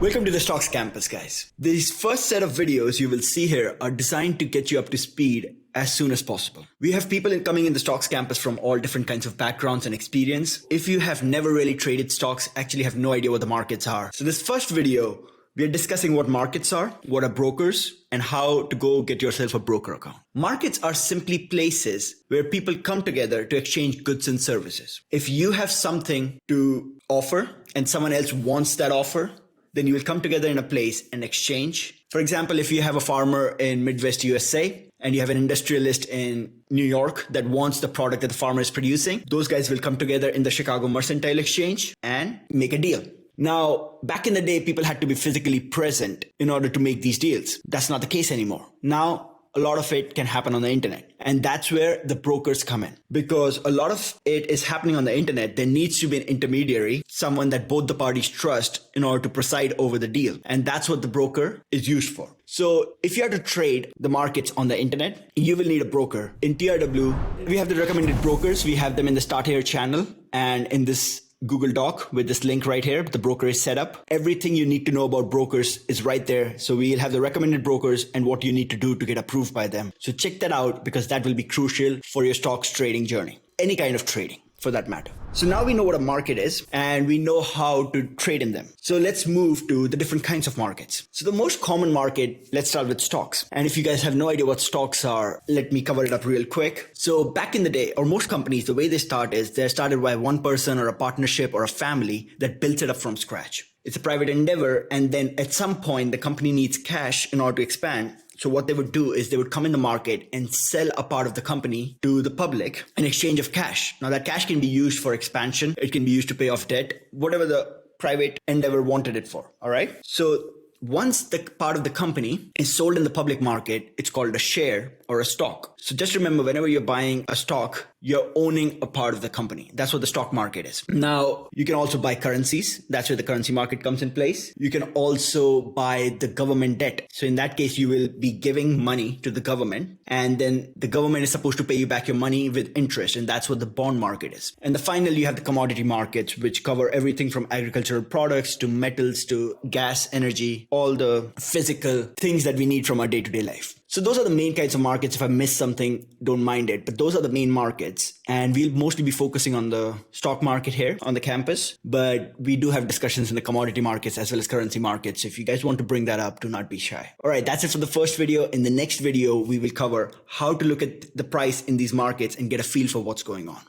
Welcome to the Stocks Campus, guys. These first set of videos you will see here are designed to get you up to speed as soon as possible. We have people coming in the Stocks Campus from all different kinds of backgrounds and experience. If you have never really traded stocks, actually have no idea what the markets are. So this first video, we are discussing what markets are, what are brokers, and how to go get yourself a broker account. Markets are simply places where people come together to exchange goods and services. If you have something to offer and someone else wants that offer, then you will come together in a place and exchange. For example, if you have a farmer in Midwest USA and you have an industrialist in New York that wants the product that the farmer is producing, those guys will come together in the Chicago Mercantile Exchange and make a deal. Now, back in the day, people had to be physically present in order to make these deals. That's not the case anymore. Now, a lot of it can happen on the internet. And that's where the brokers come in. Because a lot of it is happening on the internet, there needs to be an intermediary, someone that both the parties trust in order to preside over the deal. And that's what the broker is used for. So if you have to trade the markets on the internet, you will need a broker. In TRW, we have the recommended brokers. We have them in the Start Here channel and in this Google Doc with this link right here. The broker is set up. Everything you need to know about brokers is right there. So we'll have the recommended brokers and what you need to do to get approved by them. So check that out because that will be crucial for your stocks trading journey. Any kind of trading for that matter. So now we know what a market is and we know how to trade in them. So let's move to the different kinds of markets. So the most common market, let's start with stocks. And if you guys have no idea what stocks are, let me cover it up real quick. So back in the day, or most companies, the way they start is they're started by one person or a partnership or a family that built it up from scratch. It's a private endeavor. And then at some point, the company needs cash in order to expand. So what they would do is they would come in the market and sell a part of the company to the public in exchange of cash. Now that cash can be used for expansion. It can be used to pay off debt, whatever the private endeavor wanted it for. All right. So once the part of the company is sold in the public market, it's called a share or a stock. So just remember, whenever you're buying a stock, you're owning a part of the company. That's what the stock market is. Now, you can also buy currencies. That's where the currency market comes in place. You can also buy the government debt. So in that case, you will be giving money to the government and then the government is supposed to pay you back your money with interest. And that's what the bond market is. And the final, you have the commodity markets, which cover everything from agricultural products to metals to gas, energy, all the physical things that we need from our day-to-day life. So those are the main kinds of markets. If I missed something, don't mind it. But those are the main markets. And we'll mostly be focusing on the stock market here on the campus. But we do have discussions in the commodity markets as well as currency markets. If you guys want to bring that up, do not be shy. All right, that's it for the first video. In the next video, we will cover how to look at the price in these markets and get a feel for what's going on.